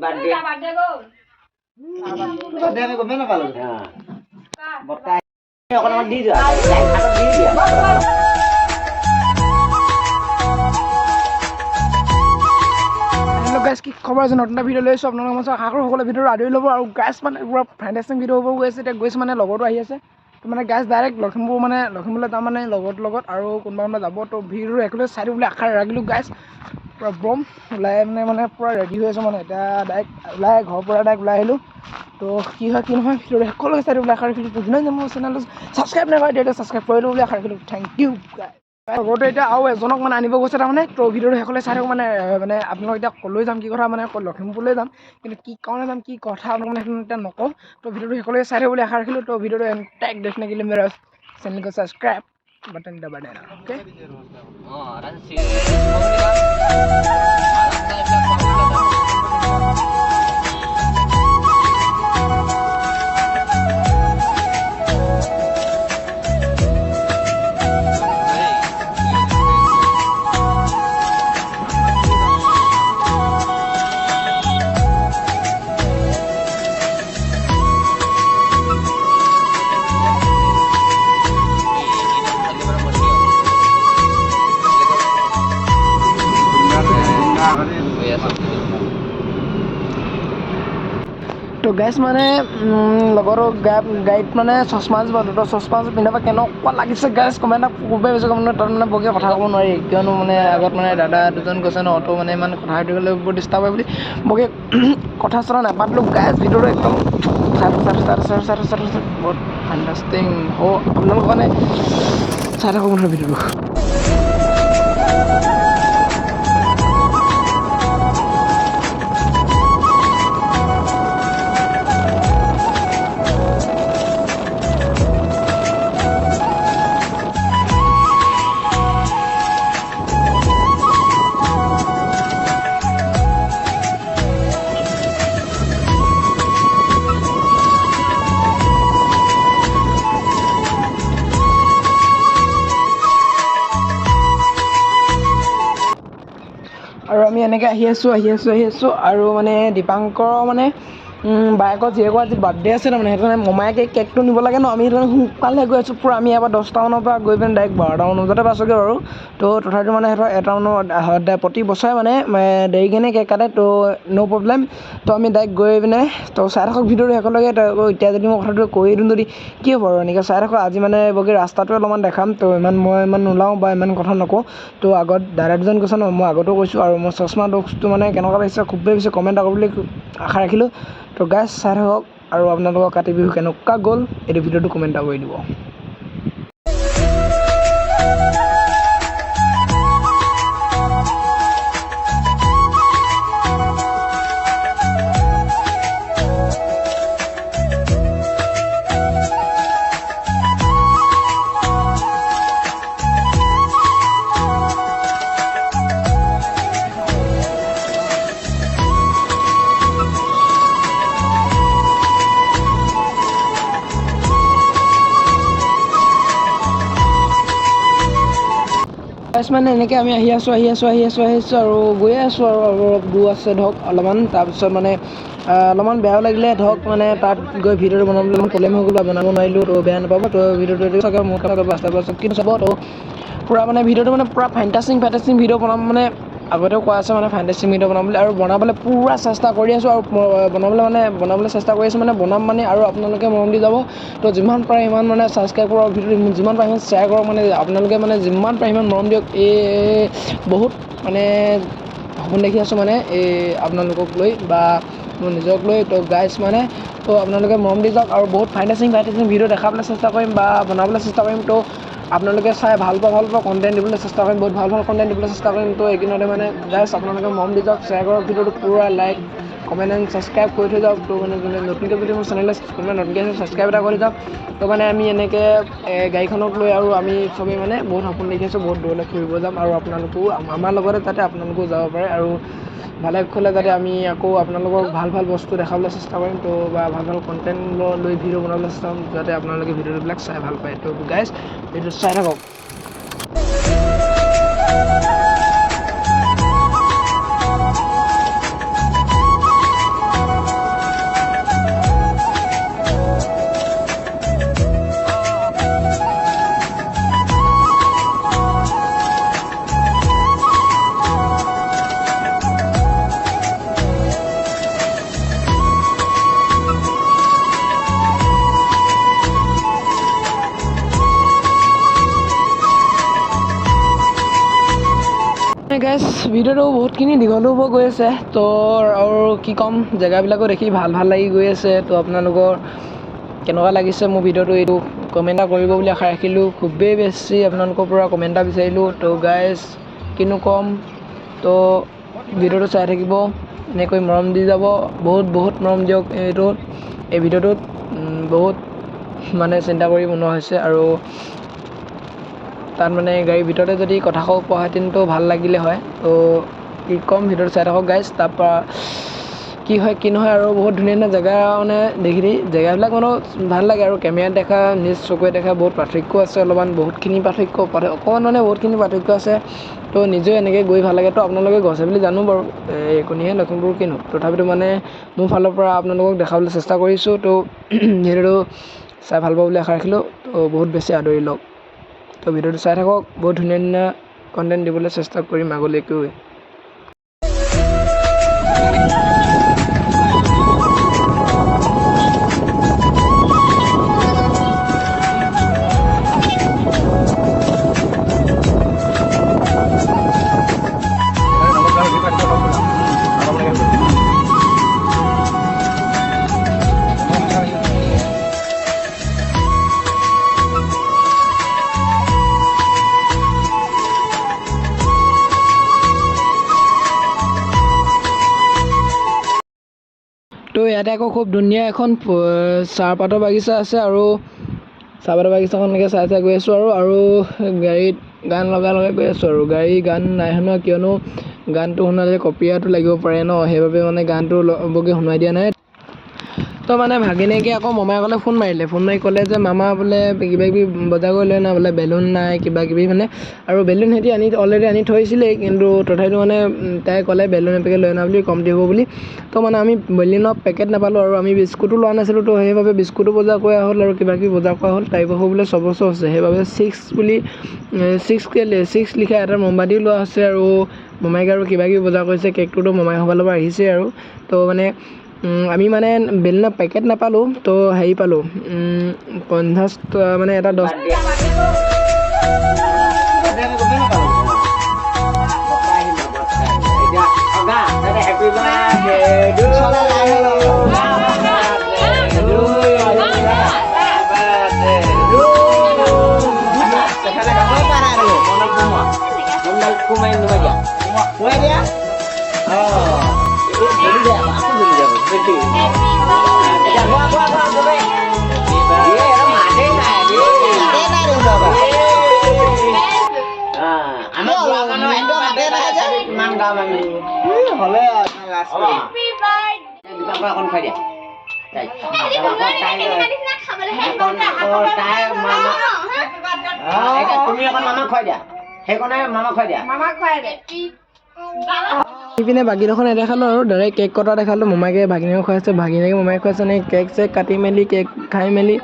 birthday আমি গমেই নাপালো বৰ্তা অকণমান দি যোৱা দি দিয়া গাইজ কি খবৰ আছে নতুন এটা ভিডিঅ' লৈ আছোঁ আপোনালোকৰ মাজত আশা কৰোঁ সকলো ভিডিঅ'টো আদৰি ল'ব আৰু গাইজ মানে পুৰা ফেণ্টাষ্টিক ভিডিঅ' হ'ব গৈ আছে এতিয়া গৈছে মানে লগৰটো আহি আছে তো মানে গাইজ ডাইৰেক্ট লখিমপুৰলৈ যাম মানে লগৰটোৰ লগত আৰু কোনোবা যাব তো ভিডিঅ'টো একেলগে চাই দিবলৈ আশা ৰাখিলোঁ গাইজ পুৰা বম ওলাই মানে পুৰা ৰেডি হৈ আছোঁ মানে এতিয়া ডাইৰেক্ট ঘৰৰ পৰা ডাইৰেক্ট ওলাই আহিলোঁ তো কি হয় কি নহয় ভিডিঅ'টো সকলোকে চাই দিবলৈ আশা ৰাখিলোঁ যিমান মোৰ চেনেলটো ছাবস্ক্ৰাইব নকৰে তেতিয়া ছাবস্ক্ৰাইব কৰি ল'বলৈ আশা ৰাখিলোঁ থেংক ইউ গাইজ লগৰটো এতিয়া আৰু এজনক মানে আনিব গৈছে তাৰমানে তো ভিডিঅ'টো সকলোৱে চাই থাকক মানে আপোনালোক এতিয়া ক'লৈ যাম কি কথা মানে লখিমপুৰলৈ যাম কিন্তু কি কাৰণে যাম কি কথা আপোনালোকে সেইটো এতিয়া নকওঁ তো ভিডিঅ'টো সকলোৱে চাই থাকক বুলি আশা ৰাখিলোঁ তো ভিডিঅ'টো এণ্ড দেখনে के लिए मेरा चैनल को सब्सक्राइब बटन दबा देना ओके তো গাইজ মানে লগৰো গাড়ীত মানে চশমা তো চশমা পিন্ধাব কেনেকুৱা লাগিছে গাইজ কমেণ্ট পূৰ্বে বেছি কম তাত মানে বৰকৈ কথা ক'ব নোৱাৰি কিয়নো মানে আগত মানে দাদা দুজন গৈছে ন অটো মানে ইমান কথা পাতি গ'লে বৰ ডিষ্টাৰ্ব হয় বুলি বৰকৈ কথা চথা নাপাতিলোঁ গাইজ ভিডিঅ'টো একদম বহুত ফেণ্টাষ্টিং হ'ব আপোনালোক মানে চাই থাকক মুঠৰ ভিডিঅ'টো আৰু আমি এনেকৈ আহি আছোঁ আৰু মানে দীপাংকৰ মানে বাইকৰ জীয়েকৰ আজি বাৰ্থডে আছে তাৰমানে সেইটো কাৰণে মমায়েকে কেকটো নিব লাগে ন আমি সেইটো কাৰণে সোনকালে গৈ আছোঁ পূৰা আমি ইয়াৰ পৰা 10টামানৰ পৰা গৈ পিনে ডাইৰেক্ট 12টামান বজাতে পাইছোঁগৈ বাৰু তো তথাপিও মানে সিহঁতৰ এটা প্ৰতি বছৰে মানে দেৰিকেনে কেক কাটে তো ন' প্ৰব্লেম তো আমি ডাইৰেক্ট গৈ পিনে তো চাই থাকক ভিডিঅ'টো শেষলৈকে তো এতিয়া যদি মই কথাটো কৈ দিওঁ যদি কি হ'ব আৰু এনেকৈ চাই থাকক আজি মানে বগী ৰাস্তাটো অলপমান দেখাম তো মই ইমান নোলাওঁ বা ইমান কথা নকওঁ তো আগত দাদা দুজন কৈছে ন মই আগতো কৈছোঁ আৰু মই চশমা ডক্সটো মানে কেনেকুৱা লাগিছে খুবেই বেছি কমেণ্ট আকৌ বুলি আশা ৰাখিলোঁ তো গাইজ চাই থাকক আৰু আপোনালোকৰ কাতি বিহু কেনেকুৱা গ'ল এইটো ভিডিঅ'টো কমেণ্ট কৰি দিব মানে এনেকৈ আমি আহি আছোঁ আৰু গৈয়ে আছোঁ আৰু অলপ দূৰ আছে ধৰক অলপমান তাৰপিছত মানে অলপমান বেয়াও লাগিলে ধৰক মানে তাত গৈ ভিডিঅ'টো বনাবলৈ প্ৰব্লেম হৈ গ'ল বনাব নোৱাৰিলোঁ তো বেয়া নাপাব তো ভিডিঅ'টো চাগে মোৰ কথা বাস্তৱ কিন্তু চাব তো পূৰা মানে ভিডিঅ'টো মানে পূৰা ফেণ্টাষ্টিক ভিডিঅ' বনাম মানে আগতেও কোৱা আছে মানে ফেণ্টাষ্টিক ভিডিঅ' বনাম বুলি আৰু বনাবলৈ পূৰা চেষ্টা কৰি আছোঁ আৰু বনাবলৈ চেষ্টা কৰি আছোঁ মানে বনাম মানে আৰু আপোনালোকে মৰম দি যাব তো যিমান পাৰে সিমান মানে ছাবস্ক্ৰাইব কৰক ভিডিঅ'টো যিমান পাৰে সিমান শ্বেয়াৰ কৰক মানে আপোনালোকে মানে যিমান পাৰে সিমান মৰম দিয়ক বহুত মানে সপোন দেখি আছোঁ মানে আপোনালোকক লৈ বা মোৰ নিজক লৈ তো গাইজ মানে তো আপোনালোকে মৰম দি যাওক আৰু বহুত ফেণ্টাষ্টিক ভিডিঅ' দেখাবলৈ চেষ্টা কৰিম বা বনাবলৈ চেষ্টা কৰিম তো আপোনালোকে চাই ভাল পোৱা কণ্টেণ্ট দিবলৈ চেষ্টা কৰিম বহুত ভাল কণ্টেণ্ট দিবলৈ চেষ্টা কৰিম তো এইকেইদিনতে মানে জাষ্ট আপোনালোকে মৰম দি যাওক শ্বেয়াৰ কৰক ভিডিঅ'টো পূৰা লাইক কমেণ্ট এণ্ড ছাবস্ক্ৰাইব কৰি থৈ যাওক তো মানে নতুনকৈ যদি মোৰ চেনেললৈ কোনোবা নতুনকৈ ছাবস্ক্ৰাইব এটা কৰি যাওক তো মানে আমি এনেকৈ গাড়ীখনক লৈ আৰু আমি চবেই মানে বহুত সপোন দেখি আছোঁ বহুত দূৰলৈ ফুৰিব যাম আৰু আপোনালোকেও আমাৰ লগতে যাতে আপোনালোকেও যাব পাৰে আৰু ভালে কুশলে যাতে আমি আকৌ আপোনালোকক ভাল বস্তু দেখাবলৈ চেষ্টা কৰিম তো বা ভাল কণ্টেণ্ট লৈ ভিডিঅ' বনাবলৈ চেষ্টা কৰিম যাতে আপোনালোকে ভিডিঅ'বিলাক চাই ভাল পায় তো গাইজ ভিডিঅ'টো চাই থাকক গাইছ ভিডিঅ'টো বহুতখিনি দীঘল হ'ব গৈ আছে তো আৰু কি ক'ম জেগাবিলাকো দেখি ভাল লাগি গৈ আছে তো আপোনালোকৰ কেনেকুৱা লাগিছে মোৰ ভিডিঅ'টো এইটো কমেণ্ট এটা কৰিব বুলি আশা ৰাখিলোঁ খুবেই বেছি আপোনালোকৰ পৰা কমেণ্ট এটা বিচাৰিলোঁ তো গাইছ কিনো ক'ম তো ভিডিঅ'টো চাই থাকিব এনেকৈ মৰম দি যাব বহুত মৰম দিয়ক এই ভিডিঅ'টোত বহুত মানে চিন্তা কৰি বনোৱা হৈছে আৰু তাত মানে গাড়ীৰ ভিতৰতে যদি কথা ক'ব পৰা হেঁতেনতো ভাল লাগিলে হয় তো কি ক'ম ভিডিঅ'টো চাই থাকক গাইছ তাৰপৰা কি হয় কি নহয় আৰু বহুত ধুনীয়া জেগা মানে দেখি জেগাবিলাক মানে ভাল লাগে আৰু কেমেৰাত দেখা নিজ চকুৰে দেখা বহুত পাৰ্থক্য আছে অলপমান বহুতখিনি পাৰ্থক্য অকণমান মানে বহুতখিনি পাৰ্থক্য আছে তো নিজেও এনেকৈ গৈ ভাল লাগে তো আপোনালোকে গৈছে বুলি জানো বাৰু এইকণিহে লখিমপুৰ কিনো তথাপিতো মানে মোৰ ফালৰ পৰা আপোনালোকক দেখাবলৈ চেষ্টা কৰিছোঁ তো ভিডিঅ'টো চাই ভাল পাব বুলি আশা ৰাখিলোঁ তো বহুত বেছি আদৰি লওক তো ভিডিঅ'টো চাই থাকক বহুত ধুনীয়া কণ্টেণ্ট দিবলৈ চেষ্টা কৰিম আগলৈকৈ তো ইয়াতে আকৌ খুব ধুনীয়া এখন চাহপাতৰ বাগিচা আছে আৰু চাহপাতৰ বাগিচাখন এনেকৈ চাই গৈ আছোঁ আৰু গাড়ীত গান লগাই গৈ আছোঁ আৰু গান নাই শুনা কিয়নো গানটো শুনালে কপিৰাইটো লাগিব পাৰে ন সেইবাবে মানে গানটো বৰকৈ শুনাই দিয়া নাই তো মানে ভাগিনীয়েকে আকৌ মমায়েকলৈ ফোন মাৰি ক'লে যে মামা বোলে কিবাকিবি বজাৰ কৰি লৈ না বোলে বেলুন নাই কিবাকিবি মানে আৰু বেলুন সিহঁতি অলৰেডি আনি থৈছিলেই কিন্তু তথাপিতো মানে তাই ক'লে বেলুন এপেকেট লৈ আনা বুলি কমটি হ'ব বুলি তো মানে আমি বেলুনৰ পেকেট নাপালোঁ আৰু আমি বিস্কুটো লোৱা নাছিলোঁ তো সেইবাবে বিস্কুটো বজাৰ কৰা হ'ল আৰু কিবাকিবি বজাৰ কৰা হ'ল টাইপ বোলে 6 বছৰ হৈছে সেইবাবে 6 লিখা এটা মমবাতিও লোৱা হৈছে আৰু মমায়েকে আৰু কিবাকিবি বজাৰ কৰিছে কেকটোতো মমায়েকৰ ফালৰ পৰা আহিছে আৰু তো মানে আমি মানে বেলুনৰ পেকেট নাপালোঁ তো হেৰি পালোঁ 50 মানে এটা 10 পিনে বাকীডোখন নেদেখালোঁ আৰু ডাইৰেক্ট কেক কটা দেখালোঁ মমায়েকে ভাগিনীয়েক খুৱাইছে ভাগিনীয়েকে মমায়েক খুৱাইছে নে কেক চেক কাটি মেলি কেক খাই মেলি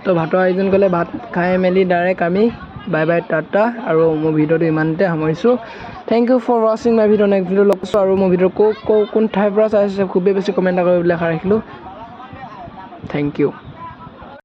তো ভাতৰ আয়োজন কৰিলে ভাত খাই মেলি ডাইৰেক্ট আমি বাই টাটা আৰু মোৰ ভিডিঅ'টো ইমানতে সামৰিছোঁ থেংক ইউ ফৰ ৱাচিং মাই ভিডিঅ' নেক্সট ভিডিঅ' লগ পাইছোঁ আৰু মোৰ ভিডিঅ' কোন ঠাইৰ পৰা চাইছে খুবেই বেছি কমেণ্ট এটা কৰিবলৈ আশা ৰাখিলোঁ থেংক ইউ